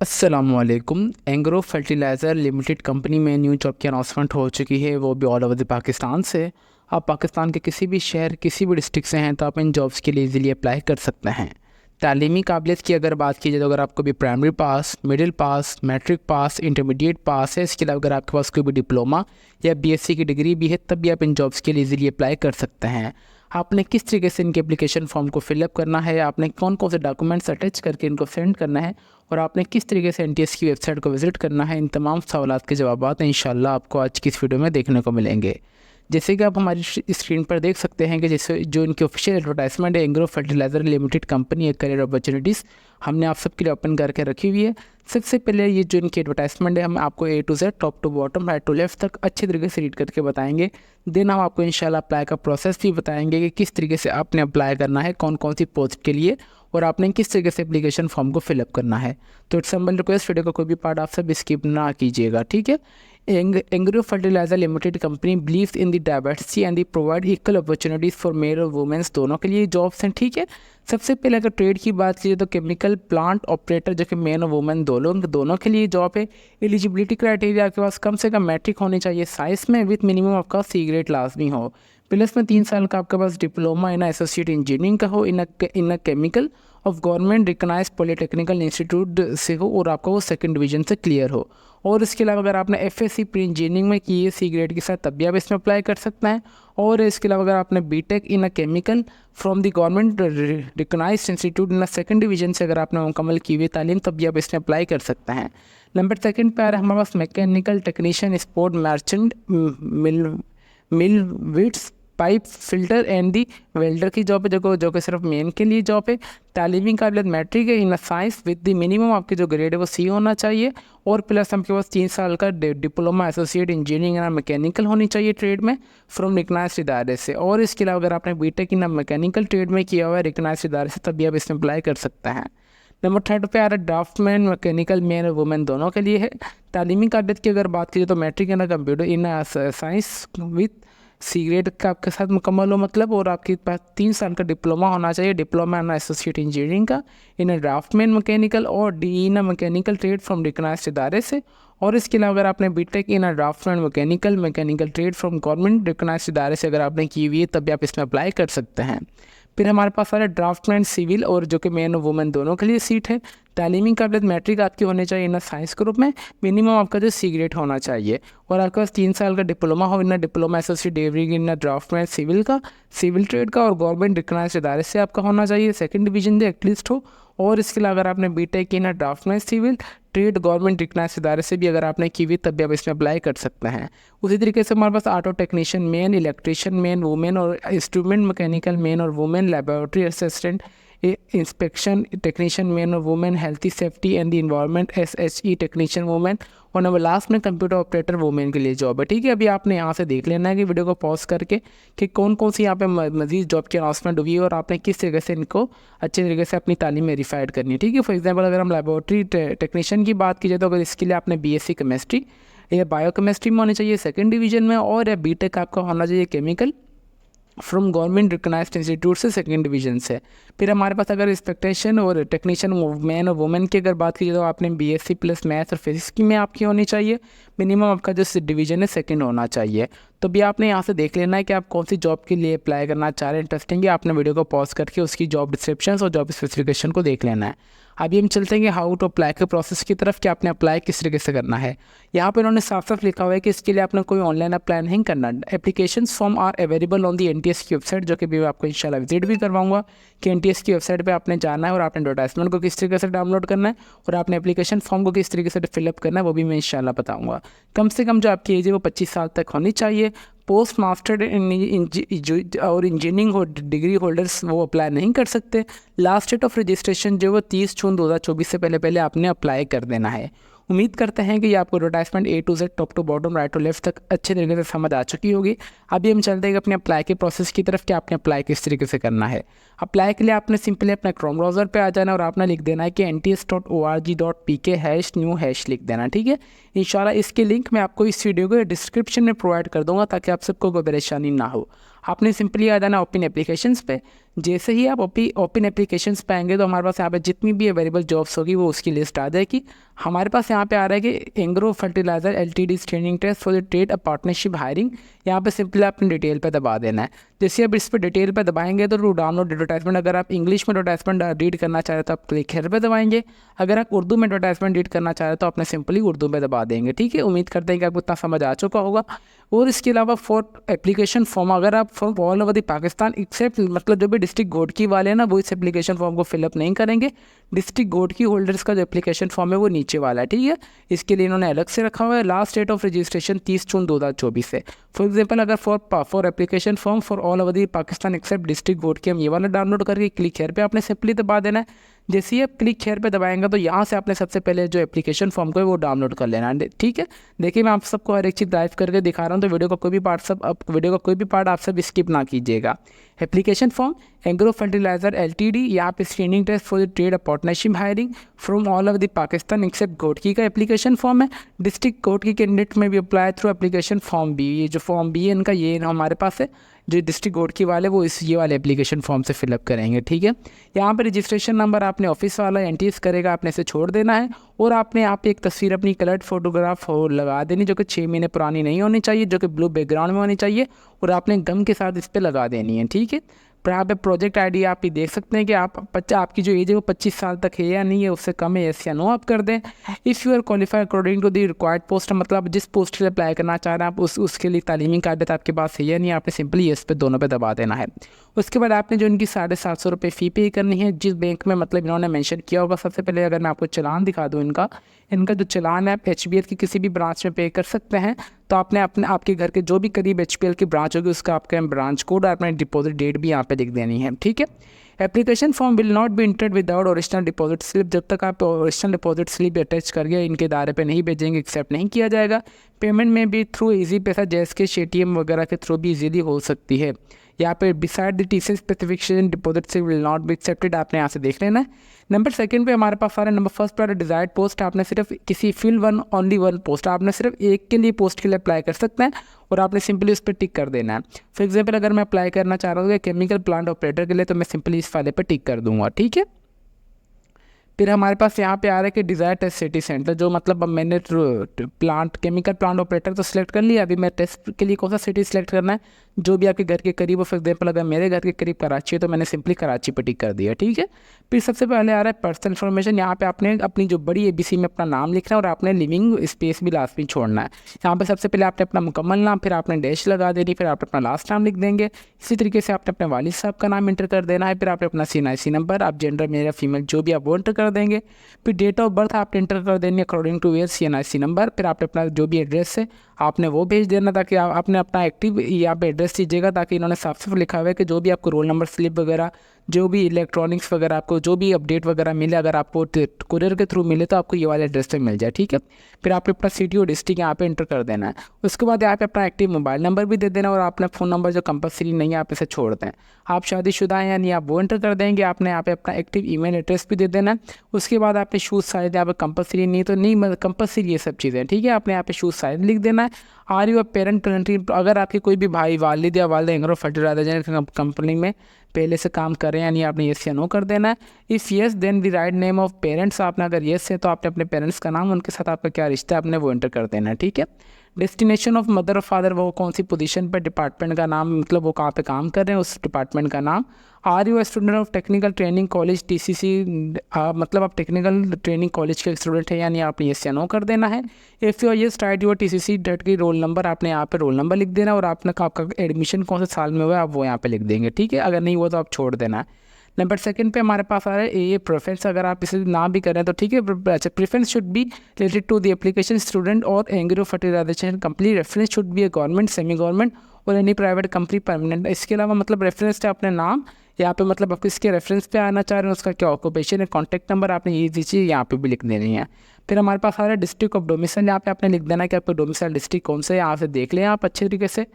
अस्सलामुअलैकुम। Engro fertiliser limited company में new job की अनाउंसमेंट हो चुकी है, वो भी ऑल ओवर द पाकिस्तान से। आप पाकिस्तान के किसी भी शहर, किसी भी डिस्ट्रिक्ट से हैं तो आप इन जॉब्स के लिए इजीली अप्लाई कर सकते हैं। तालीमी काबिलियत की अगर बात की जाए तो अगर आपको भी primary pass, middle pass, matric pass, intermediate pass है, इसके अलावा अगर आपके पास कोई भी डिप्लोमा या बीएससी की डिग्री भी है, तब भी आप इन जॉब्स के लिए इजीली अप्लाई कर सकते हैं। आपने किस तरीके से इनके एप्लीकेशन फॉर्म को फिलअप करना है, आपने कौन कौन से डॉक्यूमेंट्स अटैच करके इनको सेंड करना है और आपने किस तरीके से एनटीएस की वेबसाइट को विजिट करना है, इन तमाम सवालात के जवाब इंशाल्लाह आपको आज की इस वीडियो में देखने को मिलेंगे। जैसे कि आप हमारी स्क्रीन पर देख सकते हैं कि जैसे जो इनकी ऑफिशियल एडवर्टाइजमेंट है, Engro fertiliser limited company career opportunities, हमने आप सबके लिए ओपन करके रखी हुई है। सबसे पहले ये जो इनकी एडवर्टाइजमेंट है, हम आपको A to Z, top to bottom, right to left तक अच्छे तरीके से रीड करके बताएंगे। देन हम आपको इंशाल्लाह अप्लाई का प्रोसेस भी बताएंगे कि किस तरीके से आपने अप्लाई करना है, कौन कौन सी पोस्ट के लिए, और आपने किस तरीके से एप्लीकेशन फॉर्म को फिलअप करना है। तो इट्स हम्बल रिक्वेस्ट, वीडियो का कोई भी पार्ट आप सब स्किप ना कीजिएगा, ठीक है। Engro fertiliser limited company believes in the diversity and the provide equal opportunities for male और वुमेंस, दोनों के लिए जॉब्स हैं, ठीक है। सबसे पहले अगर ट्रेड की बात कीजिए तो केमिकल प्लांट ऑपरेटर, जो कि मेन और वुमेन दोनों के लिए जॉब है। एलिजिबिलिटी क्राइटेरिया आपके पास कम से कम मैट्रिक होनी चाहिए साइंस में, विथ मिनिमम आपका सी ग्रेड लाजमी हो। प्लस में 3 साल का आपके पास डिप्लोमा इन एसोसिएट इंजीनियरिंग का हो, in chemical of government recognise polytechnical institute से हो, और आपका वो सेकंड डिवीजन से क्लियर हो। और इसके अलावा अगर आपने एफएससी प्री इंजीनियरिंग में की है सी ग्रेड के साथ, तब भी आप इसमें अप्लाई कर सकते हैं। और इसके अलावा अगर आपने BTech in a chemical from the government recognise institute in second division से अगर आपने मुकम्मल की हुई तालीम, तब भी आप इसमें अप्लाई कर सकते हैं। नंबर सेकंड पे आ रहा है हमारे पास mechanical technician sport merchant millwrights pipe fitter and the welder की जॉब है, जो कि सिर्फ मेन के लिए जॉब है। तालीमी काबिलियत मैट्रिक है in science with the minimum आपकी जो ग्रेड है वो सी होना चाहिए, और प्लस आपके पास 3 साल का डिप्लोमा एसोसिएट इंजीनियरिंग या मैकेनिकल होनी चाहिए ट्रेड में फ्रॉम रिकग्नाइज्ड इदारे से। और इसके अलावा अगर आपने बीटेक इन मैकेनिकल ट्रेड में किया हुआ है रिकग्नाइज्ड इदारे से, तब भी आप इसमें अप्लाई कर सकते हैं। नंबर थर्ड पे आ रहा है ड्राफ्टमैन मैकेनिकल मेन और वुमेन दोनों के लिए है। तालीमी काबिलियत की अगर बात कीजिए तो matric in computer in science with C grade का आपके साथ मुकम्मल हो मतलब, और आपके पास 3 साल का डिप्लोमा होना चाहिए, डिप्लोमा इन एसोसिएट इंजीनियरिंग का इन ड्राफ्टमैन मैकेनिकल और D in mechanical trade from recognized इदारे से। और इसके अलावा अगर आपने BTech in draftsman mechanical trade from government recognised इदारे से अगर आपने की हुई है, तब भी आप इसमें अप्लाई कर सकते हैं। फिर हमारे पास आ रहा है ड्राफ्टमैन सिविल, और जो कि मेन और वुमेन दोनों के लिए सीट है। तालीमी काबिलियत मैट्रिक आपकी होनी चाहिए इन साइंस ग्रुप में, मिनिमम आपका जो सी ग्रेड होना चाहिए, और आपके पास 3 साल का डिप्लोमा हो in diploma associate degree in draftsman civil का, सिविल ट्रेड का, और गवर्नमेंट रिकग्नाइज्ड इदारे से आपका होना चाहिए, सेकंड डिवीजन से एटलीस्ट हो। और इसके अलावा अगर आपने BTech in draftsman civil trade government recognised इदारे से भी अगर आपने की हुई, तब भी आप इसमें अप्लाई कर सकते हैं। उसी तरीके से हमारे पास auto technician men, electrician men women, और इंस्ट्रूमेंट मैकेनिकल मेन और women, laboratory assistant inspection technician men और women, healthy safety and the environment SHE technician women, और नंबर लास्ट में कंप्यूटर ऑपरेटर वुमेन के लिए जॉब है, ठीक है। अभी आपने यहाँ से देख लेना है कि वीडियो को पॉज करके कि कौन कौन सी यहाँ पे मजीद जॉब की अनाउंसमेंट हुई है, और आपने किस तरीके से इनको अच्छे तरीके से अपनी तालीम वेरीफाइड करनी है, ठीक है। फॉर एग्जाम्पल अगर हम लेबोरेटरी टेक्नीशियन की बात की जाए तो अगर इसके लिए आपने बीएससी केमिस्ट्री या बायोकेमिस्ट्री में होनी चाहिए सेकंड डिवीजन में, और या बीटेक आपका होना चाहिए chemical from government recognized institute से सेकंड डिवीजन से। फिर हमारे पास अगर इंस्पेक्टेशन और टेक्नीशियन मैन और वुमेन की अगर बात कीजिए तो आपने बीएससी प्लस मैथ्स और फिजिक्स की में आपकी होनी चाहिए, मिनिमम आपका जो डिवीजन है सेकंड होना चाहिए। तो भी आपने यहाँ से देख लेना है कि आप कौन सी जॉब के लिए अप्लाई करना चाह रहे हैं। इंटरेस्टिंग है, आपने वीडियो को पॉज करके उसकी जॉब डिस्क्रिप्शन और जॉब स्पेसिफिकेशन को देख लेना है। अभी हम चलते हैं कि हाउ टू अप्लाई के प्रोसेस की तरफ, कि आपने अप्लाई किस तरीके से करना है। यहाँ पर इन्होंने साफ साफ लिखा हुआ है कि इसके लिए आपने कोई ऑनलाइन अप्लाई नहीं करना। Application form are available on the NTS की वेबसाइट, जो कि भी मैं आपको इंशाल्लाह विजिट भी करवाऊंगा कि एनटीएस की वेबसाइट पे आपने जाना है, और आपने एडवर्टाइजमेंट को किस तरीके से डाउनलोड करना है, और आपने एप्लीकेशन फॉर्म को किस तरीके से फिलअप करना है, वो भी मैं इंशाल्लाह बताऊँगा। कम से कम जो आपकी एज है वो 25 साल तक होनी चाहिए। पोस्ट मास्टर और इंजीनियरिंग और डिग्री होल्डर्स वो अप्लाई नहीं कर सकते। लास्ट डेट ऑफ रजिस्ट्रेशन जो वो 30 जून 2024 से पहले आपने अप्लाई कर देना है। उम्मीद करते हैं कि ये आपको advertisement A to Z, top to bottom, right to left तक अच्छे तरीके से समझ आ चुकी होगी। अभी हम चलते हैं अपने अप्लाई के प्रोसेस की तरफ कि आपने अप्लाई किस तरीके से करना है। अप्लाई के लिए आपने सिंपली अपने क्रोम ब्राउज़र पे आ जाना, और आपने लिख देना है कि nts.org.pk/new# लिख देना, ठीक है। इंशाल्लाह इसकी लिंक मैं आपको इस वीडियो को डिस्क्रिप्शन में प्रोवाइड कर दूंगा, ताकि आप सबको कोई परेशानी ना हो। आपने सिंपली आ जाना ओपन एप्लीकेशंस पे। जैसे ही आप ओपन एप्लीकेशंस पे आएंगे तो हमारे पास यहाँ पे जितनी भी अवेलेबल जॉब्स होगी वो उसकी लिस्ट आ जाएगी। हमारे पास यहाँ पे आ रहा है कि Engro fertiliser L T D training test for the trade a partnership hiring. यहाँ पे सिंपली आपने डिटेल पे दबा देना है। जैसे अब इस पर डिटेल पे दबाएंगे तो डाउनलोड एडवर्टाइजमेंट, अगर आप इंग्लिश में एडवर्टाइजमेंट रीड करना चाह रहे तो आप क्लिक हेयर पे दबाएंगे, अगर आप उर्दू में एडवर्टाइजमेंट रीड करना चाह रहे तो आपने सिंपली उर्दू में दबा देंगे। ठीक है, उम्मीद करते हैं कि आपको इतना समझ आ चुका होगा। और इसके अलावा फॉर एप्लीकेशन फॉर्म, अगर आप for all over the Pakistan except मतलब जो भी डिस्ट्रिक्ट गोडकी वाले हैं ना वो इस एप्लीकेशन फॉर्म को फिलअप नहीं करेंगे। डिस्ट्रिक्ट गोडकी होल्डर्स का जो एप्लीकेशन फॉर्म है वो नीचे वाला है। ठीक है, इसके लिए इन्होंने अलग से रखा हुआ है। Last date of registration 30 June 2024 है। फॉर एग्जाम्पल अगर for application form for all over the Pakistan except district Ghotki, हम ये वाला डाउनलोड करके क्लिक हेयर पे आपने सिंपली दबा देना है। जैसे ही आप क्लिक हेयर पे दबाएंगे तो यहाँ से आपने सबसे पहले जो एप्लीकेशन फॉर्म को है वो डाउनलोड कर लेना है। ठीक है, देखिए मैं आप सबको हर एक चीज़ ड्राइव करके दिखा रहा हूँ, तो वीडियो का कोई भी पार्ट आप सब स्किप ना कीजिएगा। Application form agro fertilizer LTD, यहाँ पे screening test for the trade partnership hiring from all over the Pakistan except Ghotki का एप्लीकेशन फॉर्म है। डिस्ट्रिक्ट गोडकी कैंडिडेट में भी apply through application form B, ये जो फॉर्म बी है इनका ये हमारे पास है। जो डिस्ट्रिक्ट गोडकी वाले वो ये वाले एप्लीकेशन फॉर्म से फिलअप करेंगे। ठीक है, यहाँ पे रजिस्ट्रेशन नंबर आपने ऑफिस वाला एंट्रीज करेगा, आपने इसे छोड़ देना है और आपने यहाँ पे एक तस्वीर अपनी कलर्ड फोटोग्राफ हो लगा देनी, जो कि 6 महीने पुरानी नहीं होनी चाहिए, जो कि ब्लू बैकग्राउंड में होनी चाहिए और आपने गम के साथ इस पर लगा देनी है। ठीक है, पर यहाँ पे प्रोजेक्ट आईडी आप ही देख सकते हैं कि आपकी जो एज है वो 25 साल तक है या नहीं है, उससे कम है, यस या नो आप कर दें। If you are qualified according to the required post, मतलब आप जिस पोस्ट के लिए अप्लाई करना चाह रहे हैं आप उसके लिए तालीमी काबिलियत आपके पास है या नहीं, आपने सिंपली यस पे दोनों पे दबा देना है। उसके बाद आपने जो इनकी 750 रुपये फ़ी पे करनी है, जिस बैंक में मतलब इन्होंने मेंशन किया होगा। सबसे पहले अगर मैं आपको चालान दिखा दूँ इनका जो चालान है आप HBL की किसी भी ब्रांच में पे कर सकते हैं। तो आपने आपके घर के जो भी करीब HBL की ब्रांच होगी उसका आपका ब्रांच कोड और अपने डिपॉजिट डेट भी यहाँ पे लिख देनी है। ठीक है, application form will not B entered without original deposit slip, जब तक आप ओरिजिनल डिपॉजिट स्लिप अटैच करके इनके दायरे पे नहीं भेजेंगे एक्सेप्ट नहीं किया जाएगा। पेमेंट में भी थ्रू ईजी पैसा, जैसे कि ATM वगैरह के थ्रू भी इजीली हो सकती है। यहाँ पे beside the TC specification deposit से विल नॉट बी एक्सेप्टेड, आपने यहाँ से देख लेना है। नंबर सेकंड पे हमारे पास आ रहा है नंबर फर्स्ट पर डिजायर्ड पोस्ट, आपने सिर्फ किसी fill one only one post, आपने सिर्फ एक के लिए पोस्ट के लिए अप्लाई कर सकते हैं और आपने सिंपली उस पर टिक कर देना है। फॉर एग्जाम्पल अगर मैं अप्लाई करना चाह रहा हूँ केमिकल प्लांट ऑपरेटर के लिए तो मैं सिंपली इस वाले पर टिक कर दूंगा। ठीक है, फिर हमारे पास यहाँ पे आ रहा है कि डिज़ायर टेस्ट सिटी सेंटर, जो मतलब अब मैंने केमिकल प्लांट ऑपरेटर तो सिलेक्ट कर लिया, अभी मैं टेस्ट के लिए कौन सा सिटी सिलेक्ट करना है, जो भी आपके घर के करीब हो। फॉर एग्जाम्पल अगर मेरे घर के करीब कराची है तो मैंने सिंपली कराची पर टिक कर दिया। ठीक है, फिर सबसे पहले आ रहा है पर्सनल इन्फॉर्मेशन, यहाँ पे आपने अपनी जो बड़ी ABC में अपना नाम लिखना है और आपने लिविंग स्पेस भी लास्ट में छोड़ना है। यहाँ पे सबसे पहले आपने अपना मुकम्मल नाम, फिर आपने डैश लगा देनी, फिर आप अपना लास्ट नाम लिख देंगे। इसी तरीके से आपने अपने वालिद साहब का नाम इंटर कर देना है, फिर आपने अपना CNIC नंबर, आप जेंडर मेल या फीमेल जो भी आप वो इंटर कर देंगे। फिर डेट ऑफ बर्थ आपने इंटर कर देनी अकॉर्डिंग टू वेयर CNIC नंबर, फिर आपने अपना जो भी एड्रेस है आपने वो भेज देना, ताकि आपने अपना एक्टिव यहाँ पे एड्रेस दीजिएगा, ताकि इन्होंने साफ साफ लिखा हुआ है कि जो भी आपको रोल नंबर स्लिप वगैरह, जो भी इलेक्ट्रॉनिक्स वगैरह आपको जो भी अपडेट वगैरह मिले, अगर आपको कुरियर के थ्रू मिले तो आपको ये वाले एड्रेस पे मिल जाए। ठीक है, फिर आपने अपना सिटी और डिस्ट्रिक्ट यहाँ पे इंटर कर देना है। उसके बाद यहाँ पे अपना एक्टिव मोबाइल नंबर भी दे देना और अपना फ़ोन नंबर जो कंपलसरी नहीं है आप इसे छोड़ दें। आप शादीशुदा हैं या नहीं आप वो इंटर कर देंगे। आपने यहाँ पे अपना एक्टिव ईमेल एड्रेस भी दे देना है। उसके बाद आपने शूज़ साइज यहाँ पे कंपलसरी नहीं तो नहीं कंपलसरी ये सब चीज़ें। ठीक है, आपने यहाँ पे शूज़ साइज लिख देना है। Are you a parent country, अगर आपके कोई भी भाई वालिद या वालिदा एग्रो फर्टिलाइजर कंपनी में पहले से काम कर रहे हैं, यानी आपने येस या नो कर देना है। If yes then the right name of parents, आपने अगर येस है तो आपने अपने पेरेंट्स का नाम, उनके साथ आपका क्या रिश्ता है आपने वो एंटर कर देना है। ठीक है, डेस्टिनेशन ऑफ मदर और फादर, वो कौन सी पोजीशन पर, डिपार्टमेंट का नाम, मतलब वो कहाँ पे काम कर रहे हैं उस डिपार्टमेंट का नाम। Are you student of technical training college TCC, मतलब आप टेक्निकल ट्रेनिंग कॉलेज के स्टूडेंट हैं यानी आपने येस या नो कर देना है। If you yes write your TCC date की रोल नंबर, आपने यहाँ पे रोल नंबर लिख देना और आपने आपका एडमिशन कौन से साल में हुआ है आप वो यहाँ पे लिख देंगे। ठीक है, अगर नहीं हुआ तो आप छोड़ देना है। नंबर सेकंड पे हमारे पास आ रहा है ये प्रेफरेंस, अगर आप इसे ना भी करें तो ठीक है। अच्छा, preference should be related to the application student और agro fertilization company, reference should be a government, semi government और एनी प्राइवेट कंपनी परमानेंट। इसके अलावा मतलब रेफरेंस है अपने नाम, यहाँ पे मतलब आप किसके रेफरेंस पे आना चाह रहे हैं, उसका क्या ऑक्यूपेशन है, कॉन्टैक्ट नंबर आपने ये दीजिए, यहाँ पे भी लिख देनी है। फिर हमारे पास आ रहा है डिस्ट्रिक्ट ऑफ डोमिसाइल, यहाँ पे आपने लिख देना है कि आपका डोमिसाइल डिस्ट्रिक्ट कौन सा है, यहाँ से देख लें आप अच्छे तरीके से।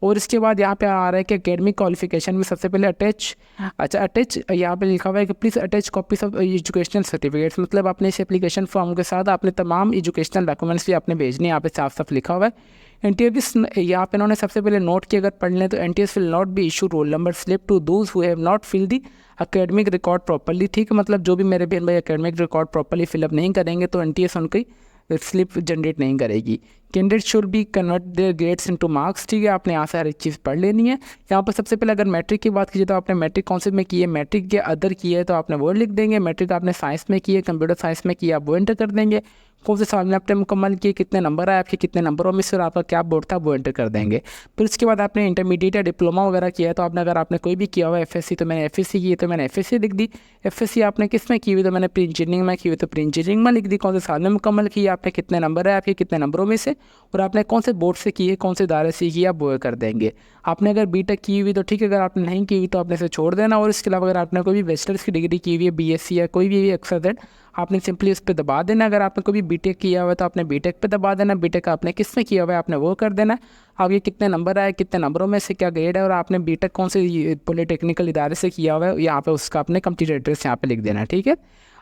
और इसके बाद यहाँ पे आ रहा है कि एकेडमिक क्वालिफिकेशन में सबसे पहले अटैच यहाँ पे लिखा हुआ है कि please attach copies of educational certificates, मतलब अपने इस एप्लीकेशन फॉर्म के साथ आपने तमाम एजुकेशनल डॉक्यूमेंट्स भी आपने भेजने, यहाँ पे साफ साफ लिखा हुआ है। एनटीएस यहाँ पे इन्होंने सबसे पहले नोट की अगर पढ़ लें तो NTS will not be issue roll number slip to those who have not fill the academic record properly, ठीक है, मतलब जो भी मेरे बहन भाई एकेडमिक रिकॉर्ड प्रॉपर्ली फिलअप नहीं करेंगे तो एनटीएस उनकी स्लिप जनरेट नहीं करेगी। Candidate should be convert there grades into marks, ठीक है, आपने यहाँ से हर एक चीज़ पढ़ लेनी है। यहाँ पर सबसे पहले अगर मैट्रिक की बात कीजिए तो आपने मैट्रिक कौन से में की है, मैट्रिक के अदर की है तो आपने वो लिख देंगे। मैट्रिक आपने साइंस में की है, कंप्यूटर साइंस में की है, आप वो एंटर कर देंगे। कौन से साल में आपने मुकम्मल किए, कितने नंबर आए आपके, कितने नंबरों में से, और आपका क्या बोर्ड था वो एंटर कर देंगे। फिर उसके बाद आपने इंटरमीडिएट या डिप्लोमा वगैरह किया है तो आपने अगर आपने कोई भी किया हुआ एफएससी तो मैंने एफएससी की है तो मैंने एफएससी लिख दी। एफएससी आपने किस में की हुई तो मैंने प्री इंजीनियरिंग में की हुई तो प्री इंजीनियरिंग में लिख दी। कौन से साल में मुकम्मल की, आपने कितने नंबर है आपके, कितने नंबरों में से, और आपने कौन से बोर्ड से की है, कौन से दायरे से की है, आप वो कर देंगे। आपने अगर बीटेक की हुई तो ठीक है, अगर आपने नहीं की हुई तो आपने इसे छोड़ देना। और इसके अलावा अगर आपने कोई भी बैचलर्स की डिग्री की हुई है, बीएससी या कोई भी एक्सर, आपने सिंपली उस पर दबा देना। अगर आपने कोई भी बीटेक किया हुआ है तो आपने बीटेक पे दबा देना। बीटेक आपने किस में किया हुआ है आपने वो कर देना। अब ये कितने नंबर आए, कितने नंबरों में से क्या ग्रेड है, और आपने बीटेक कौन से पॉलिटेक्निकल इदारे से किया हुआ है यहाँ पे उसका आपने कंप्लीट एड्रेस यहाँ पे लिख देना, ठीक है।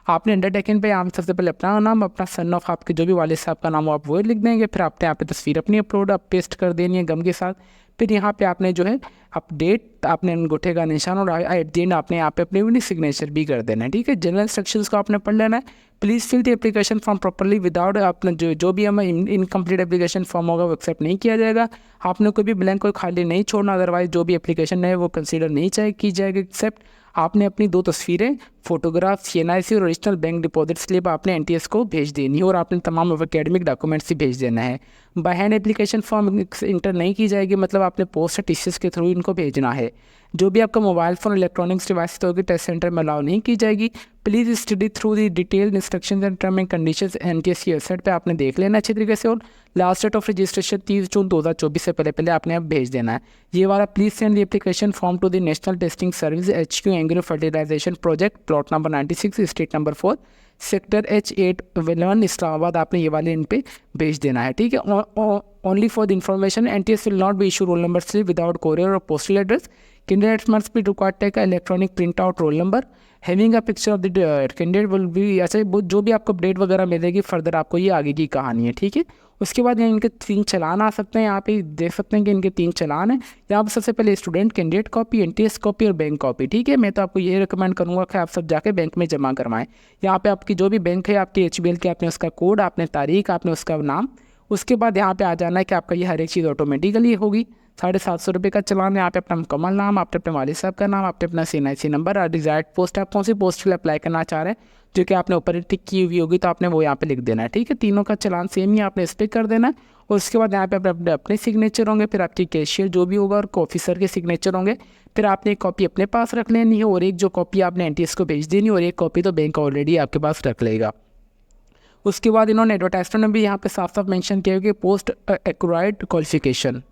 आपने अंडरटेकिंग पे यहाँ सबसे पहले अपना नाम, अपना सन ऑफ आपके जो भी वालिद साहब का नाम हो आप वो लिख देंगे। फिर आपने यहाँ पे तस्वीर अपनी अपलोड आप पेस्ट कर देनी है गम के साथ। फिर यहाँ पे आपने जो है अपडेट आपने अंगूठे का निशान और एट द एंड आपने यहाँ पे अपनी सिग्नेचर भी कर देना है, ठीक है। जनरल इंस्ट्रक्शंस को आपने पढ़ लेना है। Please fill the application form properly without अपना जो भी हमें इनकम्प्लीट एप्लीकेशन फॉर्म होगा वो एक्सेप्ट नहीं किया जाएगा। आपने कोई भी ब्लैंक कोई खाली नहीं छोड़ना, अदरवाइज जो भी एप्लीकेशन है वो कंसीडर नहीं की जाएगी। एक्सेप्ट आपने अपनी 2 तस्वीरें, फोटोग्राफ, CNIC और ओरिजिनल बैंक डिपॉजिट स्लिप आपने एनटीएस को भेज देनी है, और आपने तमाम एकेडमिक डॉक्यूमेंट्स ही भेज देना है। By hand application form inter नहीं की जाएगी, मतलब आपने पोस्ट या टीसीएस के थ्रू इनको भेजना है। जो भी आपका मोबाइल फ़ोन इलेक्ट्रॉनिक्स डिवाइस होगी टेस्ट सेंटर में अलाउ नहीं की जाएगी। Please study through the detailed instructions and term and conditions NTS की वेबसाइट पे आपने देख लेना अच्छी तरीके से। और last date of registration 30 June 2024 से पहले आपने अब भेज देना है ये वाला। Please send the application form to the national testing service HQ Engro fertilization project, plot number 96, street number 4, sector H811 Islamabad. आपने ये वाले इन पे भेज देना है, ठीक है। Only for the information, NTS will not be issue roll number slip without courier और postal address. Candidates must be required take electronic print out roll number having a picture of the candidate will be. ऐसे जो भी आपको update वगैरह मिलेगी further आपको ये आगे की कहानी है, ठीक है। उसके बाद इनके 3 चालान आ सकते हैं, यहाँ पे देख सकते हैं कि इनके 3 चालान हैं। यहाँ पर सबसे पहले student candidate copy, NTS copy और बैंक कॉपी, ठीक है। मैं तो आपको ये रिकमेंड करूँगा कि आप सब जाके बैंक में जमा करवाएं। यहाँ पे आपकी जो भी बैंक है आपकी HBL के, आपने उसका कोड, आपने तारीख, आपने उसका नाम, उसके बाद यहाँ पे आ जाना है कि आपका ये हर एक चीज़ ऑटोमेटिकली होगी। 750 रुपये का चलान है। यहाँ पे अपना मुकम्मल नाम, आपने अपने वालिद साहब का नाम, आपने अपना CNIC नंबर और डिज़ायर्ड पोस्ट, आप कौन सी पोस्ट के लिए अप्लाई करना चाह रहे हैं जो कि आपने ऊपर टिक की हुई होगी तो आपने वो यहाँ पे लिख देना है, ठीक है। तीनों का चलान सेम ही आपने इस पर कर देना है। और उसके बाद यहाँ पे अपने सिग्नेचर होंगे, फिर आपकी कैशियर जो भी होगा और ऑफिसर के सिग्नेचर होंगे। फिर आपने एक कॉपी अपने पास रख लेनी है और एक जो कॉपी आपने एनटीएस को भेज देनी है, और एक कॉपी तो बैंक ऑलरेडी आपके पास रख लेगा। उसके बाद इन्होंने एडवर्टाइजमेंट में भी यहाँ पे साफ साफ मेंशन किया कि पोस्ट एक्वायर्ड क्वालिफिकेशन।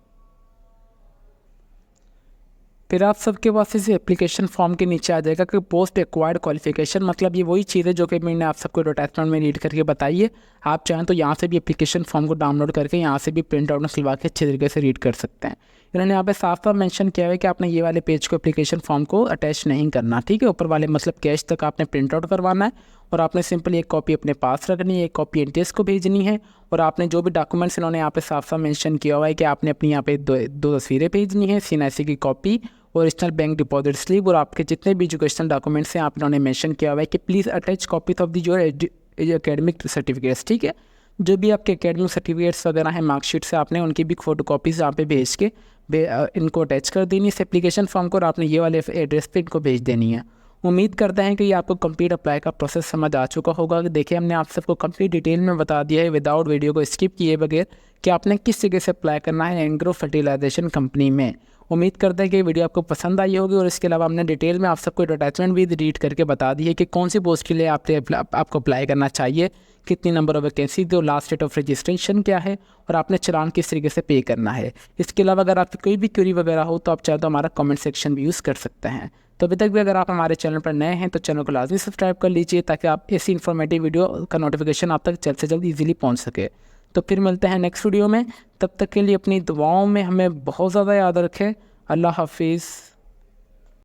फिर आप सबके पास इस एप्लीकेशन फॉर्म के नीचे आ जाएगा कि पोस्ट एक्वायर्ड क्वालिफिकेशन, मतलब ये वही चीज़ है जो कि मैंने आप सबको एडवर्टाइजमेंट में रीड करके बताई है। आप चाहें तो यहाँ से भी एप्लीकेशन फॉर्म को डाउनलोड करके यहाँ से भी प्रिंट आउट निकलवा के अच्छे तरीके से रीड कर सकते हैं। इन्होंने यहाँ पे साफ साफ मेंशन किया है कि आपने ये वाले पेज को एप्लीकेशन फॉर्म को अटैच नहीं करना, ठीक है। ऊपर वाले मतलब कैश तक आपने प्रिंट आउट करवाना है और आपने सिंपल एक कॉपी अपने पास रखनी है, एक कॉपी एनटीएस को भेजनी है। और आपने जो भी डॉक्यूमेंट्स इन्होंने यहाँ पे साफ साफ मेंशन किया हुआ है कि आपने अपनी यहाँ पे दो तस्वीरें भेजनी है, CNIC की copy, original bank deposit slip, और आपके जितने भी एजुकेशनल डॉक्यूमेंट्स हैं आप इन्होंने मेंशन किया हुआ है कि please attach copy of the your academic certificates, ठीक है। जो भी आपके एकेडमिक सर्टिफिकेट्स वगैरह हैं मार्कशीट से, आपने उनकी भी फोटो कॉपीज़ यहाँ पे भेज के इनको अटैच कर देनी इस एप्लीकेशन फॉर्म को, और आपने ये वाले एड्रेस पे इनको भेज देनी है। उम्मीद करते हैं कि ये आपको कंप्लीट अप्लाई का प्रोसेस समझ आ चुका होगा। कि देखिए हमने आप सबको कंप्लीट डिटेल में बता दिया है विदाउट वीडियो को स्किप किए बगैर कि आपने किस जगह से अप्लाई करना है एंग्रो फर्टिलाइजेशन कंपनी में। उम्मीद करते हैं कि वीडियो आपको पसंद आई होगी, और इसके अलावा हमने डिटेल में आप सबको एडवर्टाइजमेंट भी रीड करके बता दी है कि कौन सी पोस्ट के लिए आपको अप्लाई करना चाहिए, कितनी नंबर ऑफ वैकेंसी दो, लास्ट डेट ऑफ रजिस्ट्रेशन क्या है, और आपने चलान किस तरीके से पे करना है। इसके अलावा अगर आपकी कोई भी क्वेरी वगैरह हो तो आप चाहे तो हमारा कमेंट सेक्शन भी यूज़ कर सकते हैं। तो अभी तक भी अगर आप हमारे चैनल पर नए हैं तो चैनल को लाजमी सब्सक्राइब कर लीजिए ताकि आप ऐसी इन्फॉर्मेटिव वीडियो का नोटिफिकेशन आप तक जल्द से जल्द ईजिली पहुँच सके। तो फिर मिलते हैं नेक्स्ट वीडियो में। तब तक के लिए अपनी दुआओं में हमें बहुत ज़्यादा याद रखें। अल्लाह हाफिज़।